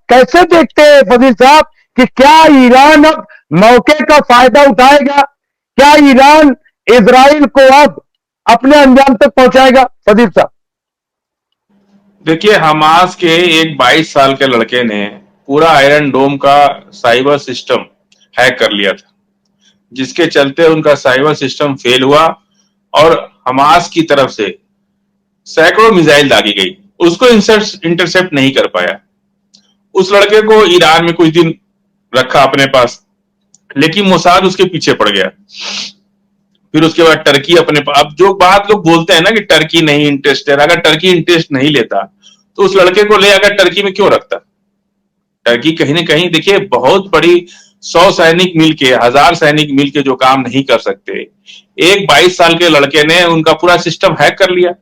कैसे देखते हैं फजील साहब कि क्या ईरान अब मौके का फायदा उठाएगा? क्या ईरान इजराइल को अब अपने अंजाम तक पहुंचाएगा फजील साहब? देखिए, हमास के एक 22 साल के लड़के ने पूरा आयरन डोम का साइबर सिस्टम हैक कर लिया था, जिसके चलते उनका साइबर सिस्टम फेल हुआ और हमास की तरफ से सैकड़ों मिसाइल दागी गई। उसको इंटरसेप्ट नहीं कर पाया। उस लड़के को ईरान में कुछ दिन रखा अपने पास, लेकिन मोसाद उसके पीछे पड़ गया। फिर उसके बाद टर्की अपने, अब जो बात लोग बोलते हैं ना कि टर्की नहीं इंटरेस्टेड, अगर टर्की इंटरेस्ट नहीं लेता तो उस लड़के को ले अगर टर्की में क्यों रखता? टर्की कहीं ना कहीं देखिए बहुत बड़ी 100 सैनिक मिलके, 1000 सैनिक मिलके जो काम नहीं कर सकते, एक 22 साल के लड़के ने उनका पूरा सिस्टम हैक कर लिया।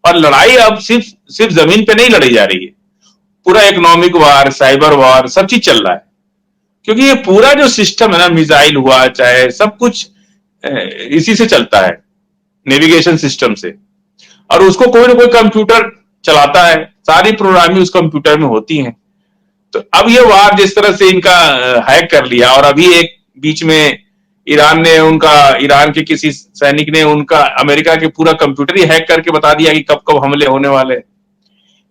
और लड़ाई अब सिर्फ सिर्फ जमीन पे नहीं लड़ी जा रही है, पूरा इकोनॉमिक वार, साइबर वार, सब चीज चल रहा है। क्योंकि ये पूरा जो सिस्टम है ना, मिसाइल हुआ चाहे सब कुछ इसी से चलता है, नेविगेशन सिस्टम से। और उसको कोई ना कोई कंप्यूटर चलाता है, सारी प्रोग्रामिंग उस कंप्यूटर में होती है। तो अब ये वार जिस तरह से इनका हैक कर लिया, और अभी एक बीच में ईरान ने उनका, ईरान के किसी सैनिक ने उनका अमेरिका के पूरा कंप्यूटर ही हैक करके बता दिया कि कब कब हमले होने वाले।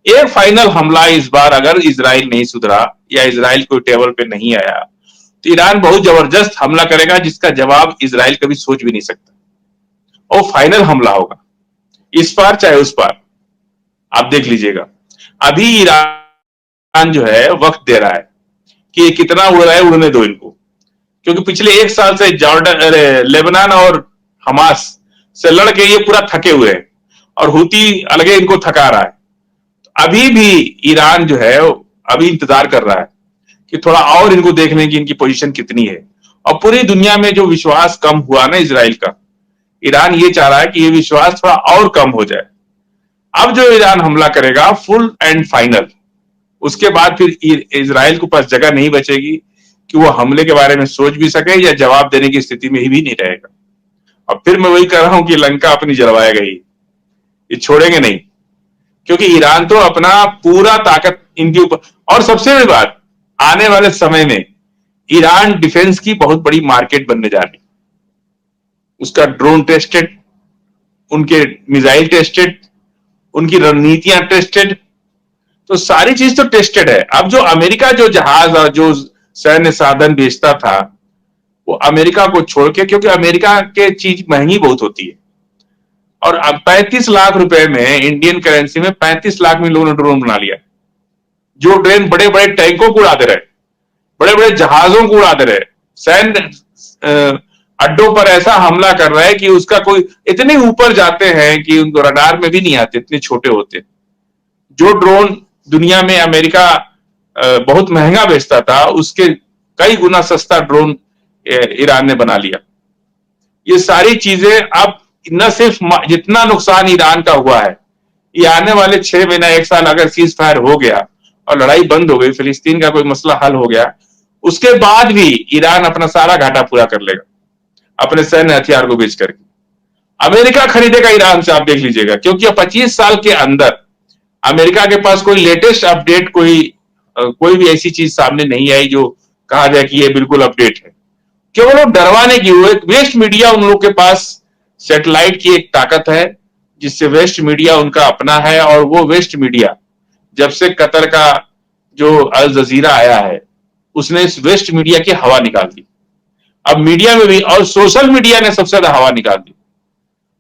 एक फाइनल हमला इस बार अगर इजराइल नहीं सुधरा या इजराइल कोई टेबल पे नहीं आया तो ईरान बहुत जबरदस्त हमला करेगा, जिसका जवाब इजराइल कभी सोच भी नहीं सकता। और फाइनल हमला होगा, इस पार चाहे उस पार। आप देख लीजिएगा, अभी ईरान जो है वक्त दे रहा है कि ये कितना उड़ रहा है, उड़ने दो इनको। क्योंकि पिछले एक साल से जॉर्डन, लेबनान और हमास से लड़के ये पूरा थके हुए हैं, और हुती अलगे इनको थका रहा है। अभी भी ईरान जो है अभी इंतजार कर रहा है कि थोड़ा और इनको देखने की इनकी पोजीशन कितनी है। और पूरी दुनिया में जो विश्वास कम हुआ ना इजराइल का, ईरान ये चाह रहा है कि ये विश्वास थोड़ा और कम हो जाए। अब जो ईरान हमला करेगा फुल एंड फाइनल, उसके बाद फिर इजराइल के पास जगह नहीं बचेगी कि वो हमले के बारे में सोच भी सके या जवाब देने की स्थिति में भी नहीं रहेगा। और फिर मैं वही कह रहा हूं कि लंका अपनी जलवाएगा ही, ये छोड़ेंगे नहीं। क्योंकि ईरान तो अपना पूरा ताकत इनके ऊपर, और सबसे बड़ी बात, आने वाले समय में ईरान डिफेंस की बहुत बड़ी मार्केट बनने जा रही। उसका ड्रोन टेस्टेड, उनके मिसाइल टेस्टेड, उनकी रणनीतियां टेस्टेड, तो सारी चीज तो टेस्टेड है। अब जो अमेरिका जो जहाज और जो सैन्य साधन बेचता था, वो अमेरिका को छोड़ के, क्योंकि अमेरिका के चीज महंगी बहुत होती है। और अब 35 लाख रुपए में, इंडियन करेंसी में 35 लाख में लोगों ने ड्रोन बना लिया, जो ड्रोन बड़े बड़े टैंकों को उड़ा दे रहे, बड़े बड़े जहाजों को उड़ा दे रहे, सैन्य अड्डों पर ऐसा हमला कर रहा है कि उसका कोई, इतने ऊपर जाते हैं कि उनको रडार में भी नहीं आते, इतने छोटे होते। जो ड्रोन दुनिया में अमेरिका बहुत महंगा बेचता था, उसके कई गुना सस्ता ड्रोन ईरान ने बना लिया। ये सारी चीजें अब न सिर्फ जितना नुकसान ईरान का हुआ है, ये आने वाले 6 महीना 1 साल अगर सीज फायर हो गया और लड़ाई बंद हो गई, फिलिस्तीन का कोई मसला हल हो गया, उसके बाद भी ईरान अपना सारा घाटा पूरा कर लेगा अपने सैन्य हथियार को बेच करके। अमेरिका खरीदेगा ईरान से, आप देख लीजिएगा। क्योंकि 25 साल के अंदर अमेरिका के पास कोई लेटेस्ट अपडेट, कोई भी ऐसी चीज सामने नहीं आई जो कहा जाए कि ये बिल्कुल अपडेट है। केवल वो डरवाने की, वो एक वेस्ट मीडिया उन लोग के पास, सैटेलाइट की एक ताकत है जिससे वेस्ट मीडिया उनका अपना है। और वो वेस्ट मीडिया जब से कतर का जो अल जजीरा आया है, उसने इस वेस्ट मीडिया की हवा निकाल दी। अब मीडिया में भी, और सोशल मीडिया ने सबसे ज्यादा हवा निकाल दी।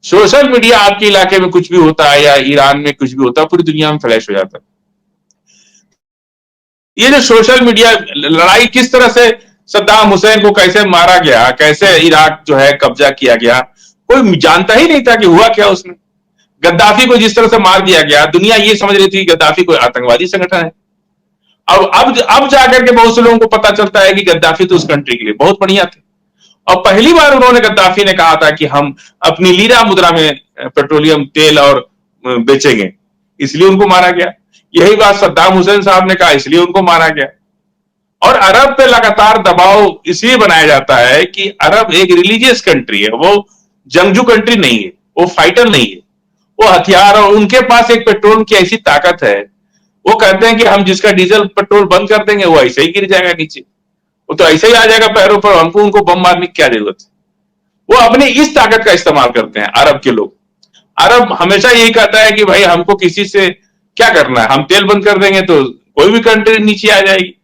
सोशल मीडिया, आपके इलाके में कुछ भी होता है या ईरान में कुछ भी होता है, पूरी दुनिया में फ्लैश हो जाता है। ये जो सोशल मीडिया लड़ाई, किस तरह से सद्दाम हुसैन को कैसे मारा गया, कैसे इराक जो है कब्जा किया गया, कोई जानता ही नहीं था कि हुआ क्या उसमें। गद्दाफी को जिस तरह से मार दिया गया, दुनिया ये समझ रही थी कि गद्दाफी कोई आतंकवादी संगठन है। अब जाकर के बहुत से लोगों को पता चलता है कि गद्दाफी तो उस कंट्री के लिए बहुत बढ़िया थे। और पहली बार उन्होंने, गद्दाफी ने कहा था कि हम अपनी लीरा मुद्रा में पेट्रोलियम तेल और बेचेंगे, इसलिए उनको मारा गया। यही बात सद्दाम हुसैन साहब ने कहा, इसलिए उनको मारा गया। और अरब पे लगातार दबाव इसलिए बनाया जाता है कि अरब एक रिलीजियस कंट्री है, वो जंगजू कंट्री नहीं है, वो फाइटर नहीं है, वो हथियार, और उनके पास एक पेट्रोल की ऐसी ताकत है वो कहते हैं कि हम जिसका डीजल पेट्रोल बंद कर देंगे वो ऐसे ही गिर जाएगा नीचे, वो तो ऐसे ही आ जाएगा पैरों पर, हमको उनको बम मारने की क्या जरूरत है। वो अपनी इस ताकत का इस्तेमाल करते हैं अरब के लोग। अरब हमेशा यही कहता है कि भाई हमको किसी से क्या करना है, हम तेल बंद कर देंगे तो कोई भी कंट्री नीचे आ जाएगी,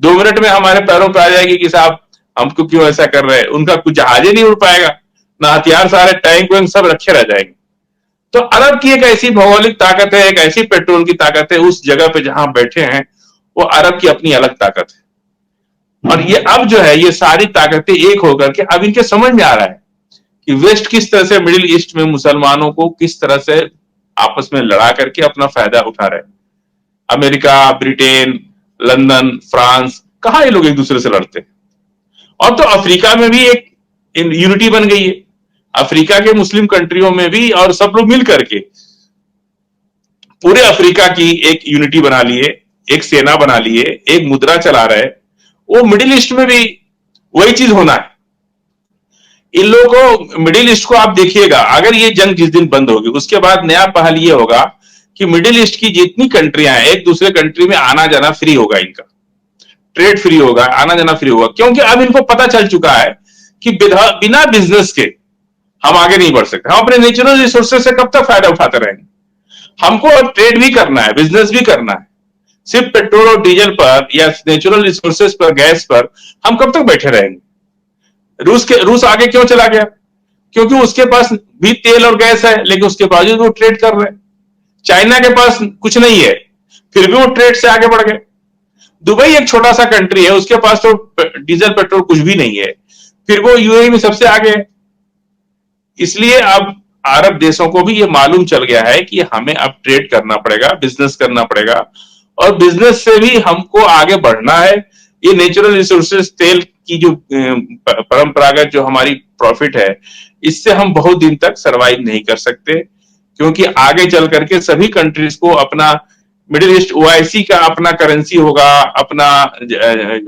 2 मिनट में हमारे पैरों पर आ जाएगी कि साहब हमको क्यों ऐसा कर रहे हैं। उनका कुछ जहाज ही नहीं उड़ पाएगा, ना हथियार, सारे टैंक वैंक सब रखे रह जाएंगे। तो अरब की एक ऐसी भौगोलिक ताकत है, एक ऐसी पेट्रोल की ताकत है उस जगह पे जहां बैठे हैं, वो अरब की अपनी अलग ताकत है। और ये अब जो है ये सारी ताकतें एक होकर के अब इनके समझ में आ रहा है कि वेस्ट किस तरह से मिडिल ईस्ट में मुसलमानों को किस तरह से आपस में लड़ा करके अपना फायदा उठा रहे हैं। अमेरिका, ब्रिटेन, लंदन, फ्रांस, कहां ये लोग एक दूसरे से लड़ते हैं। और तो अफ्रीका में भी एक यूनिटी बन गई है, अफ्रीका के मुस्लिम कंट्रियों में भी, और सब लोग मिल करके पूरे अफ्रीका की एक यूनिटी बना लिए, एक सेना बना लिए, एक मुद्रा चला रहे। वो मिडिल ईस्ट में भी वही चीज होना है। इन लोगों को, मिडिल ईस्ट को आप देखिएगा, अगर ये जंग जिस दिन बंद होगी उसके बाद नया पहल ये होगा कि मिडिल ईस्ट की जितनी कंट्रियां हैं एक दूसरे कंट्री में आना जाना फ्री होगा, इनका ट्रेड फ्री होगा, आना जाना फ्री होगा। क्योंकि अब इनको पता चल चुका है कि बिना बिजनेस के हम आगे नहीं बढ़ सकते। हम अपने नेचुरल रिसोर्सेज से कब तक फायदा उठाते रहेंगे। हमको अब ट्रेड भी करना है, बिजनेस भी करना है। सिर्फ पेट्रोल और डीजल पर या नेचुरल रिसोर्सेज पर, गैस पर हम कब तक बैठे रहेंगे। रूस आगे क्यों चला गया? क्योंकि उसके पास भी तेल और गैस है, लेकिन उसके बावजूद वो ट्रेड कर रहे हैं। चाइना के पास कुछ नहीं है, फिर भी वो ट्रेड से आगे बढ़ गए। दुबई एक छोटा सा कंट्री है, उसके पास तो डीजल पेट्रोल कुछ भी नहीं है, फिर वो यूएई में सबसे आगे है। इसलिए अब अरब देशों को भी ये मालूम चल गया है कि हमें अब ट्रेड करना पड़ेगा, बिजनेस करना पड़ेगा, और बिजनेस से भी हमको आगे बढ़ना है। ये नेचुरल रिसोर्सेज, तेल की जो परंपरागत जो हमारी प्रॉफिट है, इससे हम बहुत दिन तक सरवाइव नहीं कर सकते, क्योंकि आगे चल करके सभी कंट्रीज को अपना मिडिल ईस्ट ओआईसी का अपना करेंसी होगा, अपना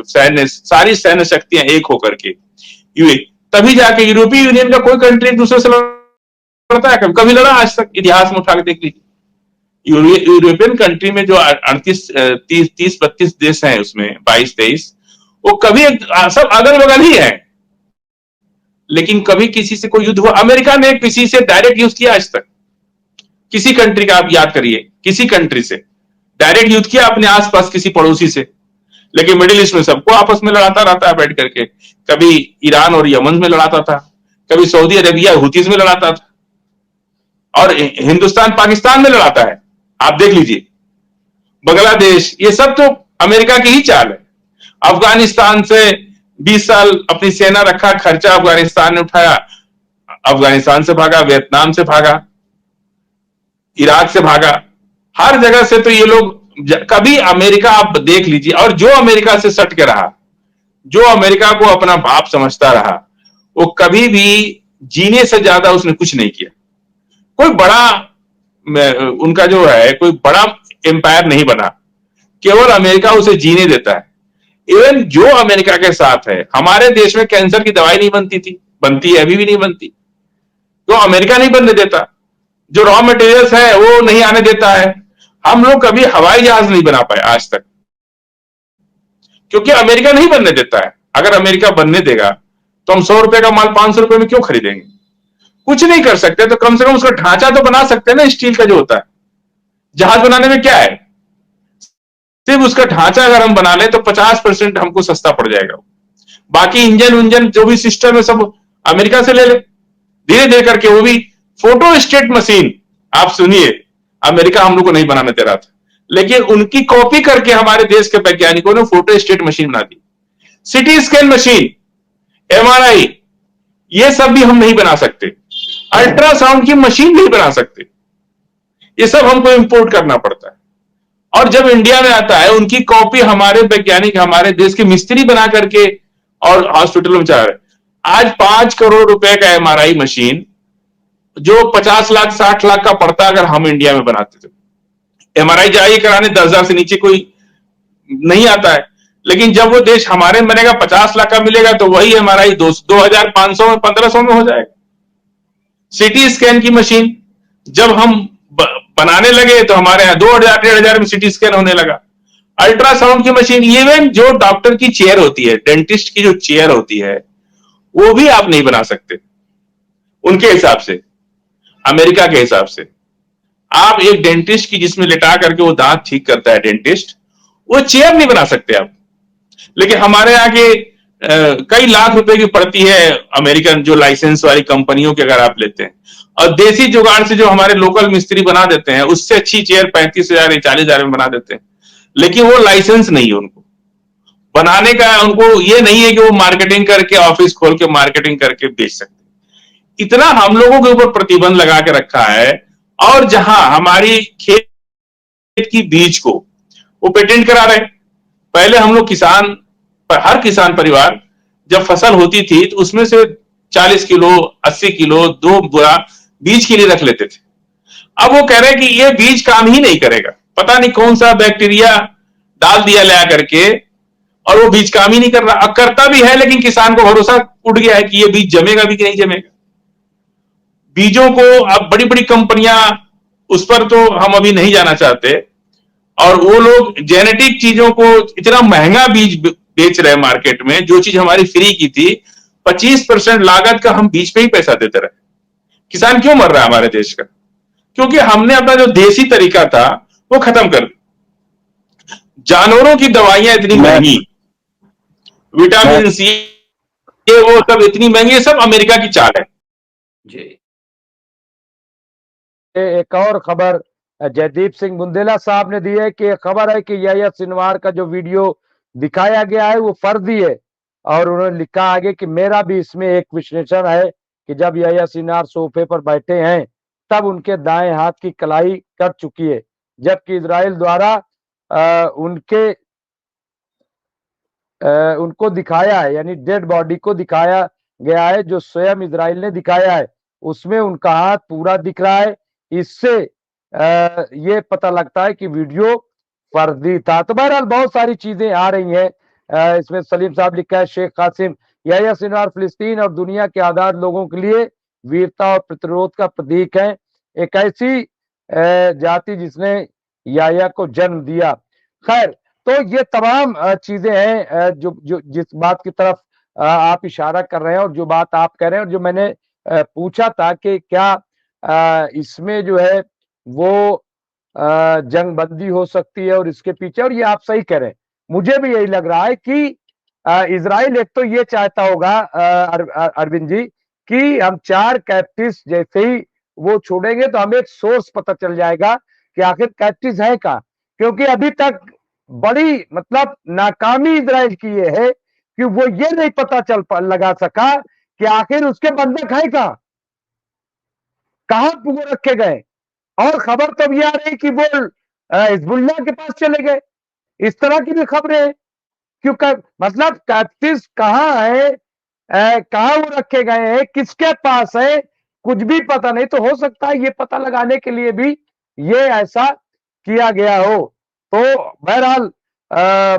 सैन्य, सारी सैन्य शक्तियां एक होकर के तभी जाके यूरोपीय यूनियन का कोई कंट्री दूसरे से लड़ता है? कभी लड़ा आज तक? इतिहास में उठा के देख लीजिए। यूरोपियन कंट्री में जो 38-30-32 देश हैं, उसमें 22-23, वो कभी सब अगल बगल ही है, लेकिन कभी किसी से कोई युद्ध हुआ? अमेरिका ने किसी से डायरेक्ट युद्ध किया आज तक? किसी कंट्री का आप याद करिए, किसी कंट्री से डायरेक्ट युद्ध किया अपने आसपास किसी पड़ोसी से? लेकिन मिडिल ईस्ट में सबको आपस में लड़ाता रहता है बैठ करके। कभी ईरान और यमन में लड़ाता था, कभी सऊदी अरेबिया हुतीज में लड़ाता था, और हिंदुस्तान पाकिस्तान में लड़ाता है। आप देख लीजिए, बांग्लादेश, ये सब तो अमेरिका की ही चाल है। अफगानिस्तान से 20 साल अपनी सेना रखा, खर्चा अफगानिस्तान ने उठाया, अफगानिस्तान से भागा, वियतनाम से भागा, इराक से भागा, हर जगह से। तो ये लोग कभी, अमेरिका आप देख लीजिए, और जो अमेरिका से सट के रहा, जो अमेरिका को अपना बाप समझता रहा, वो कभी भी जीने से ज्यादा उसने कुछ नहीं किया। कोई बड़ा उनका जो है कोई बड़ा एम्पायर नहीं बना, केवल अमेरिका उसे जीने देता है। इवन जो अमेरिका के साथ है, हमारे देश में कैंसर की दवाई नहीं बनती थी, बनती है, अभी भी नहीं बनती, तो अमेरिका नहीं बनने देता। जो रॉ मटेरियल्स है वो नहीं आने देता है। हम लोग कभी हवाई जहाज नहीं बना पाए आज तक, क्योंकि अमेरिका नहीं बनने देता है। अगर अमेरिका बनने देगा तो हम 100 रुपए का माल 500 रुपए में क्यों खरीदेंगे? कुछ नहीं कर सकते, तो कम से कम उसका ढांचा तो बना सकते हैं ना, स्टील का जो होता है। जहाज बनाने में क्या है, सिर्फ उसका ढांचा अगर हम बना लें तो 50% हमको सस्ता पड़ जाएगा। बाकी इंजन उंजन जो भी सिस्टम है सब अमेरिका से ले ले, धीरे धीरे करके। वो भी फोटो स्टेट मशीन, आप सुनिए, अमेरिका हम लोग को नहीं बनाने दे रहा था, लेकिन उनकी कॉपी करके हमारे देश के वैज्ञानिकों ने फोटो स्टेट मशीन बना दी। सिटी स्कैन मशीन, एमआरआई, ये सब भी हम नहीं बना सकते। अल्ट्रासाउंड की मशीन नहीं बना सकते, ये सब हमको इंपोर्ट करना पड़ता है। और जब इंडिया में आता है, उनकी कॉपी हमारे वैज्ञानिक, हमारे देश के मिस्त्री बना करके और हॉस्पिटलों में चला रहे। आज 5 करोड़ रुपए का एमआरआई मशीन, जो 50 लाख 60 लाख का पड़ता, अगर हम इंडिया में बनाते थे। एमआरआई जाइए कराने, 10,000 से नीचे कोई नहीं आता है। लेकिन जब वो देश हमारे में बनेगा, 50 लाख का मिलेगा, तो वही एमआरआई 2,500 में, 1,500 में हो जाएगा। सिटी स्कैन की मशीन जब हम बनाने लगे तो हमारे यहाँ 2,000 1,500 में सिटी स्कैन होने लगा। अल्ट्रासाउंड की मशीन, इवन जो डॉक्टर की चेयर होती है, डेंटिस्ट की जो चेयर होती है, वो भी आप नहीं बना सकते उनके हिसाब से, अमेरिका के हिसाब से। आप एक डेंटिस्ट की जिसमें लिटा करके वो दांत ठीक करता है डेंटिस्ट, वो चेयर नहीं बना सकते आप। लेकिन हमारे यहाँ के कई लाख रुपए की पड़ती है अमेरिकन जो लाइसेंस वाली कंपनियों के, अगर आप लेते हैं, और देसी जुगाड़ से जो हमारे लोकल मिस्त्री बना देते हैं, उससे अच्छी चेयर 35,000 या 40,000 में बना देते हैं। लेकिन वो लाइसेंस नहीं है उनको बनाने का, उनको ये नहीं है कि वो मार्केटिंग करके, ऑफिस खोल के मार्केटिंग करके बेच सकते। इतना हम लोगों के ऊपर प्रतिबंध लगा के रखा है। और जहां हमारी खेत की बीज को वो पेटेंट करा रहे। पहले हम लोग किसान, हर किसान परिवार जब फसल होती थी तो उसमें से 40 किलो 80 किलो 2 बोरा बीज के लिए रख लेते थे। अब वो कह रहे हैं कि ये बीज काम ही नहीं करेगा, पता नहीं कौन सा बैक्टीरिया डाल दिया ला करके, और वो बीज काम ही नहीं कर रहा। अब करता भी है लेकिन किसान को भरोसा उठ गया है कि ये बीज जमेगा भी कि नहीं जमेगा। बीजों को अब बड़ी बड़ी कंपनियां, उस पर तो हम अभी नहीं जाना चाहते, और वो लोग जेनेटिक चीजों को इतना महंगा बीज बेच रहे हैं मार्केट में। जो चीज हमारी फ्री की थी, 25% लागत का हम बीज पे ही पैसा देते रहे। किसान क्यों मर रहा है हमारे देश का? क्योंकि हमने अपना जो देसी तरीका था वो खत्म कर दिया। जानवरों की दवाइयां इतनी महंगी, विटामिन सी, ये वो सब इतनी महंगी, सब अमेरिका की चाल है जी। एक और खबर जयदीप सिंह बुंदेला साहब ने दी है कि खबर है कि याह्या सिनवार का जो वीडियो दिखाया गया है वो फर्जी है, और उन्होंने लिखा आगे कि मेरा भी इसमें एक विश्लेषण है कि जब याह्या सिनवार सोफे पर बैठे हैं तब उनके दाएं हाथ की कलाई कट चुकी है, जबकि इजराइल द्वारा उनको दिखाया है, यानी डेड बॉडी को दिखाया गया है जो स्वयं इजराइल ने दिखाया है, उसमें उनका हाथ पूरा दिख रहा है। इससे ये पता लगता है कि वीडियो फर्जी था। तो बहरहाल बहुत सारी चीजें आ रही हैं। इसमें सलीम साहब लिखा है, शेख कासिम, याह्या सिनवार फिलिस्तीन और दुनिया के आजाद लोगों के लिए वीरता और प्रतिरोध का प्रतीक है, एक ऐसी जाति जिसने याह्या को जन्म दिया। खैर, तो ये तमाम चीजें हैं जो जो जिस बात की तरफ आप इशारा कर रहे हैं और जो बात आप कह रहे हैं, और जो मैंने पूछा था कि क्या इसमें जो है वो जंगबंदी हो सकती है और इसके पीछे, और ये आप सही कह रहे हैं। मुझे भी यही लग रहा है कि इजराइल एक तो ये चाहता होगा अरविंद जी कि हम 4 कैप्टिव्स जैसे ही वो छोड़ेंगे तो हमें एक सोर्स पता चल जाएगा कि आखिर कैप्टिव्स है कहाँ, क्योंकि अभी तक बड़ी मतलब नाकामी इजराइल की ये है कि वो ये नहीं पता लगा सका कि आखिर उसके बंधक है कहाँ वो रखे गए। और खबर तब ये आ रही कि वो हिजबुल्लाह के पास चले गए, इस तरह की भी खबरें हैं। क्योंकि मतलब कैप्टिव्स कहाँ है, कहाँ वो रखे गए हैं, किसके पास है, कुछ भी पता नहीं। तो हो सकता है ये पता लगाने के लिए भी ये ऐसा किया गया हो। तो बहरहाल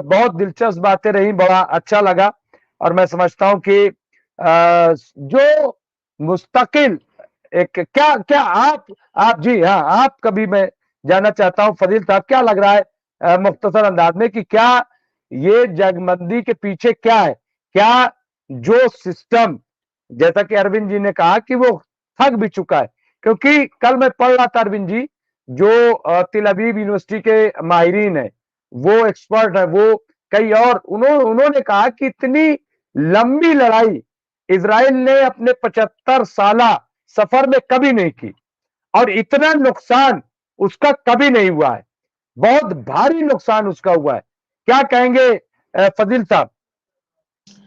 बहुत दिलचस्प बातें रही, बड़ा अच्छा लगा, और मैं समझता हूं कि जो मुस्तकिल एक क्या क्या आप जी हाँ, आप कभी मैं जानना चाहता हूं फजील साहब, क्या लग रहा है मुख्तसर अंदाज में कि क्या ये जंगबंदी के पीछे क्या है? क्या जो सिस्टम, जैसा कि अरविंद जी ने कहा कि वो थक भी चुका है, क्योंकि कल मैं पढ़ रहा था अरविंद जी, जो तिल अवीव यूनिवर्सिटी के माहिरीन है, वो एक्सपर्ट है, वो कई और उन्होंने कहा कि इतनी लंबी लड़ाई इजराइल ने अपने 75 साला सफर में कभी नहीं की, और इतना नुकसान उसका कभी नहीं हुआ है, बहुत भारी नुकसान उसका हुआ है। क्या कहेंगे फजील साहब,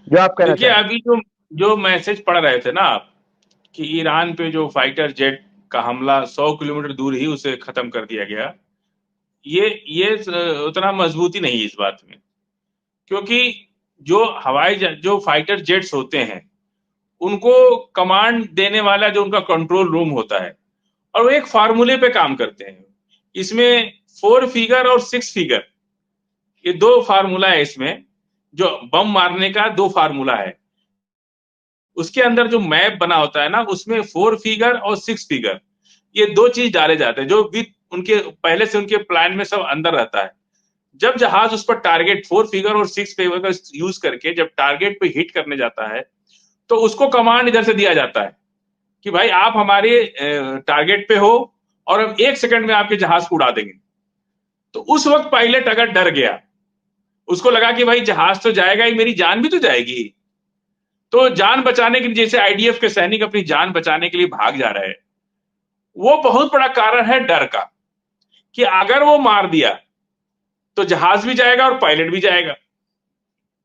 जो आप कहना देखिए, चाहें? अभी जो जो मैसेज पढ़ रहे थे ना आप, कि ईरान पे जो फाइटर जेट का हमला 100 किलोमीटर दूर ही उसे खत्म कर दिया गया, ये उतना मजबूती नहीं है इस बात में। क्योंकि जो फाइटर जेट्स होते हैं, उनको कमांड देने वाला जो उनका कंट्रोल रूम होता है, और वो एक फार्मूले पे काम करते हैं। इसमें 4 फिगर और 6 फिगर, ये 2 फार्मूला है इसमें। जो बम मारने का 2 फार्मूला है, उसके अंदर जो मैप बना होता है ना, उसमें 4 फिगर और 6 फिगर, ये 2 चीज डाले जाते हैं, जो विथ उनके पहले से उनके प्लान में सब अंदर रहता है। जब जहाज उस पर टारगेट 4 फिगर और 6 फिगर का यूज करके जब टारगेट पे हिट करने जाता है, तो उसको कमांड इधर से दिया जाता है कि भाई आप हमारे टारगेट पे हो और हम 1 सेकंड में आपके जहाज को उड़ा देंगे। तो उस वक्त पायलट अगर डर गया, उसको लगा कि भाई जहाज तो जाएगा ही, मेरी जान भी तो जाएगी। तो जान बचाने के लिए, जैसे आईडीएफ के सैनिक अपनी जान बचाने के लिए भाग जा रहे हैं, वो बहुत बड़ा कारण है डर का, कि अगर वो मार दिया तो जहाज भी जाएगा और पायलट भी जाएगा।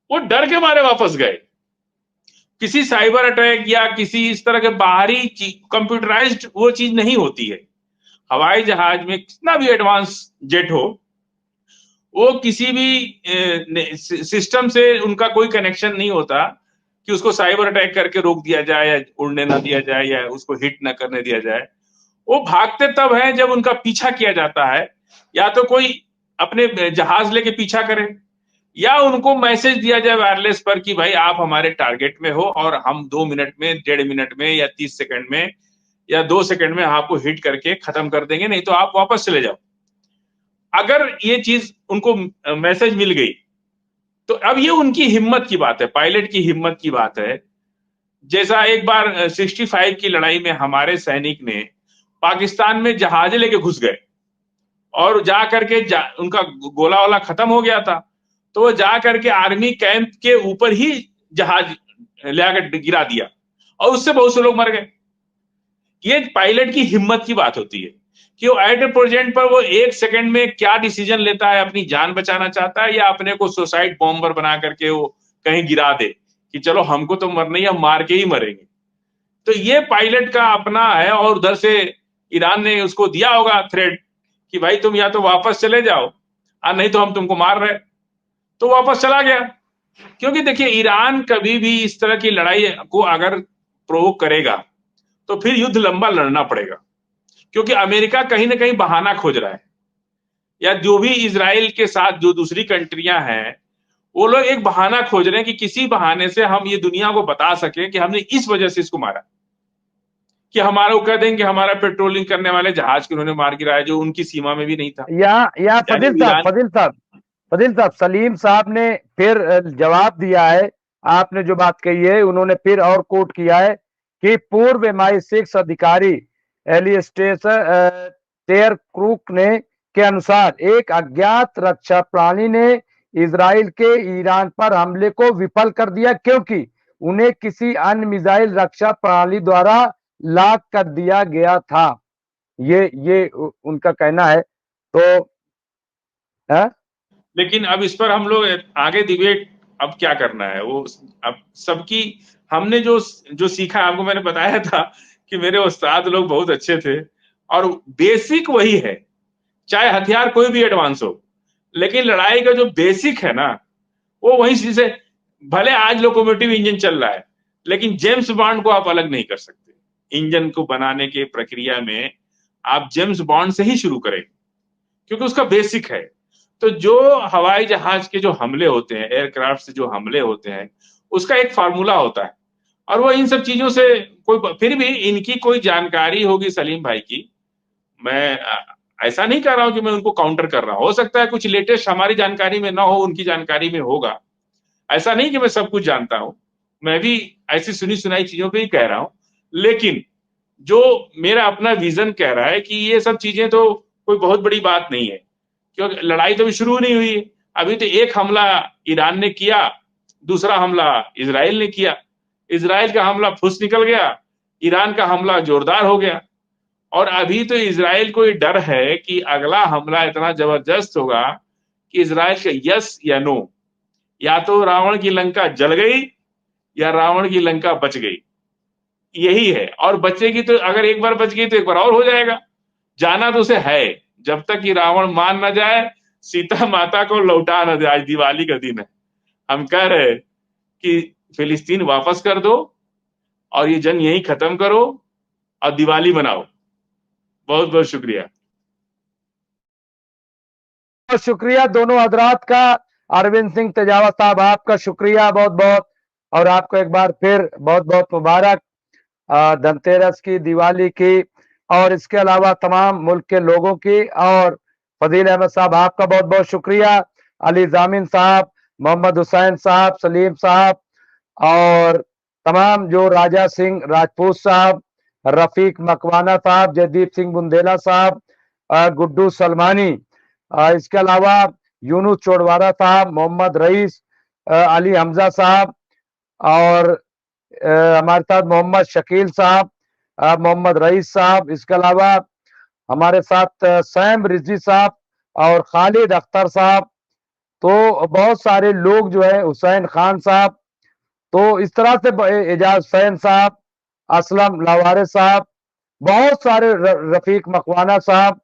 वो डर के मारे वापस गए। किसी साइबर अटैक या किसी इस तरह के बाहरी कंप्यूटराइज्ड वो चीज नहीं होती है। हवाई जहाज में कितना भी एडवांस जेट हो, वो किसी भी सिस्टम से उनका कोई कनेक्शन नहीं होता कि उसको साइबर अटैक करके रोक दिया जाए या उड़ने ना दिया जाए या उसको हिट ना करने दिया जाए। वो भागते तब है जब उनका पीछा किया जाता है, या तो कोई अपने जहाज लेके पीछा करे, या उनको मैसेज दिया जाए वायरलेस पर कि भाई आप हमारे टारगेट में हो और हम 2 मिनट में, 1.5 मिनट में या 30 सेकंड में या 2 सेकंड में आपको हिट करके खत्म कर देंगे, नहीं तो आप वापस चले जाओ। अगर ये चीज उनको मैसेज मिल गई, तो अब ये उनकी हिम्मत की बात है, पायलट की हिम्मत की बात है। जैसा एक बार 65 की लड़ाई में हमारे सैनिक ने पाकिस्तान में जहाज लेके घुस गए और जा करके उनका गोला वाला खत्म हो गया था, तो वो जा करके आर्मी कैंप के ऊपर ही जहाज लाकर गिरा दिया और उससे बहुत से लोग मर गए। ये पायलट की हिम्मत की बात होती है कि वो एट ए प्रेजेंट पर वो 1 सेकंड में क्या डिसीजन लेता है, अपनी जान बचाना चाहता है या अपने को सुसाइड बॉम्बर बना करके वो कहीं गिरा दे कि चलो हमको तो मरना ही, हम मार के ही मरेंगे। तो ये पायलट का अपना है। और उधर से ईरान ने उसको दिया होगा थ्रेड कि भाई तुम या तो वापस चले जाओ, नहीं तो हम तुमको मार रहे। तो वापस चला गया। क्योंकि देखिए, ईरान कभी भी इस तरह की लड़ाई को अगर प्रोवोक करेगा तो फिर युद्ध लंबा लड़ना पड़ेगा, क्योंकि अमेरिका कहीं ना कहीं बहाना खोज रहा है, या जो भी इजराइल के साथ जो दूसरी कंट्रियां हैं, वो लोग एक बहाना खोज रहे हैं कि किसी बहाने से हम ये दुनिया को बता सके कि हमने इस वजह से इसको मारा, कि हमारा वो कह देंगे हमारा पेट्रोलिंग करने वाले जहाज को उन्होंने मार गिराया जो उनकी सीमा में भी नहीं था। यहाँ यानी ईरान फदिल साहब, सलीम साहब ने फिर जवाब दिया है। आपने जो बात कही है, उन्होंने फिर और कोट किया है कि पूर्व MI6 अधिकारी एलिस्टेयर टेयर क्रूक ने के अनुसार एक अज्ञात रक्षा प्राणी ने इजराइल के ईरान पर हमले को विफल कर दिया, क्योंकि उन्हें किसी अन्य मिसाइल रक्षा प्रणाली द्वारा लॉक कर दिया गया था। ये उनका कहना है। तो है? लेकिन अब इस पर हम लोग आगे डिबेट अब क्या करना है, वो अब सबकी हमने जो जो सीखा, आपको मैंने बताया था कि मेरे उस्ताद लोग बहुत अच्छे थे और बेसिक वही है, चाहे हथियार कोई भी एडवांस हो, लेकिन लड़ाई का जो बेसिक है ना, वो वही चीज है। भले आज लोकोमोटिव इंजन चल रहा है, लेकिन जेम्स बॉन्ड को आप अलग नहीं कर सकते। इंजन को बनाने के प्रक्रिया में आप जेम्स बॉन्ड से ही शुरू करें, क्योंकि उसका बेसिक है। तो जो हवाई जहाज के जो हमले होते हैं, एयरक्राफ्ट से जो हमले होते हैं, उसका एक फार्मूला होता है। और वो इन सब चीजों से कोई, फिर भी इनकी कोई जानकारी होगी सलीम भाई की। मैं ऐसा नहीं कर रहा हूं कि मैं उनको काउंटर कर रहा हूं, हो सकता है कुछ लेटेस्ट हमारी जानकारी में ना हो, उनकी जानकारी में होगा। ऐसा नहीं कि मैं सब कुछ जानता हूं, मैं भी ऐसी सुनी सुनाई चीजों पे ही कह रहा हूं। लेकिन जो मेरा अपना विजन कह रहा है कि ये सब चीजें तो कोई बहुत बड़ी बात नहीं है, क्योंकि लड़ाई तो अभी शुरू नहीं हुई है। अभी तो एक हमला ईरान ने किया, दूसरा हमला इजराइल ने किया। इजराइल का हमला फुस निकल गया, ईरान का हमला जोरदार हो गया। और अभी तो इजराइल को ये डर है कि अगला हमला इतना जबरदस्त होगा कि इजराइल का यस या नो, या तो रावण की लंका जल गई या रावण की लंका बच गई, यही है। और बचेगी तो, अगर एक बार बच गई तो एक बार और हो जाएगा। जाना तो उसे है, जब तक कि रावण मान ना जाए, सीता माता को लौटा ना दे। आज दिवाली का दिन है, हम कह रहे कि फिलिस्तीन वापस कर दो और ये जंग यहीं खत्म करो और दिवाली मनाओ। बहुत बहुत शुक्रिया। बहुत शुक्रिया दोनों हजरात का। अरविंद सिंह तेजावा साहब, आपका शुक्रिया बहुत बहुत। और आपको एक बार फिर बहुत बहुत मुबारक धनतेरस की, दिवाली की। और इसके अलावा तमाम मुल्क के लोगों की, और फजील अहमद साहब आपका बहुत बहुत शुक्रिया, अली जामिन साहब, मोहम्मद हुसैन साहब, सलीम साहब, और तमाम जो राजा सिंह राजपूत साहब, रफीक मकवाना साहब, जयदीप सिंह बुंदेला साहब, गुड्डू सलमानी, इसके अलावा यूनुस चोड़वारा साहब, मोहम्मद रईस, अली हमजा साहब, और हमारे साथ मोहम्मद शकील साहब, मोहम्मद रईस साहब, इसके अलावा हमारे साथ सैम रिजवी साहब और खालिद अख्तर साहब। तो बहुत सारे लोग जो है, हुसैन खान साहब, तो इस तरह से एजाज हुसैन साहब, असलम लावारे साहब, बहुत सारे रफीक मकवाना साहब,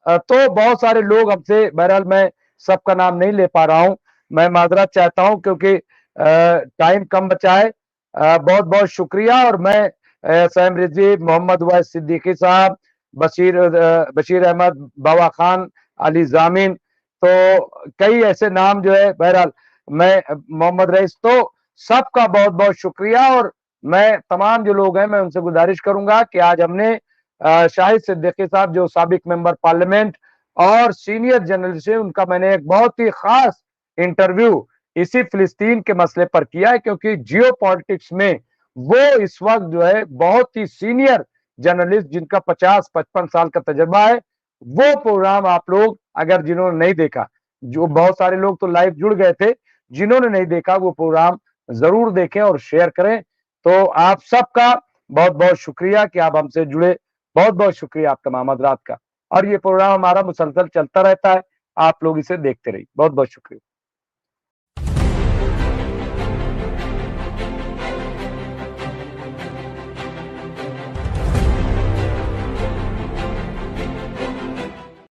तो बहुत सारे लोग हमसे, बहरहाल मैं सबका नाम नहीं ले पा रहा हूं, मैं माजरत चाहता हूं क्योंकि टाइम कम बचा है। बहुत बहुत शुक्रिया। और मैं सैम रिजवी, मोहम्मद वैस सिद्दीकी साहब, बशीर अहमद, बाबा खान, अली जामिन, तो कई ऐसे नाम जो है, बहरहाल मैं मोहम्मद रईस, तो सबका बहुत बहुत शुक्रिया। और मैं तमाम जो लोग हैं, मैं उनसे गुजारिश करूंगा कि आज हमने शाहिद सिद्दीकी साहब जो साबिक मेंबर पार्लियामेंट और सीनियर जर्नलिस्ट है, उनका मैंने एक बहुत ही खास इंटरव्यू इसी फिलिस्तीन के मसले पर किया है, क्योंकि जियो पॉलिटिक्स में वो इस वक्त जो है बहुत ही सीनियर जर्नलिस्ट, जिनका 50-55 साल का तजर्बा है। वो प्रोग्राम आप लोग अगर जिन्होंने नहीं देखा, जो बहुत सारे लोग तो लाइव जुड़ गए थे, जिन्होंने नहीं देखा वो प्रोग्राम जरूर देखें और शेयर करें। तो आप सबका बहुत बहुत शुक्रिया कि आप हमसे जुड़े, बहुत बहुत शुक्रिया आप तमाम हजरात का। और ये प्रोग्राम हमारा मुसलसल चलता रहता है, आप लोग इसे देखते रहिए। बहुत बहुत शुक्रिया।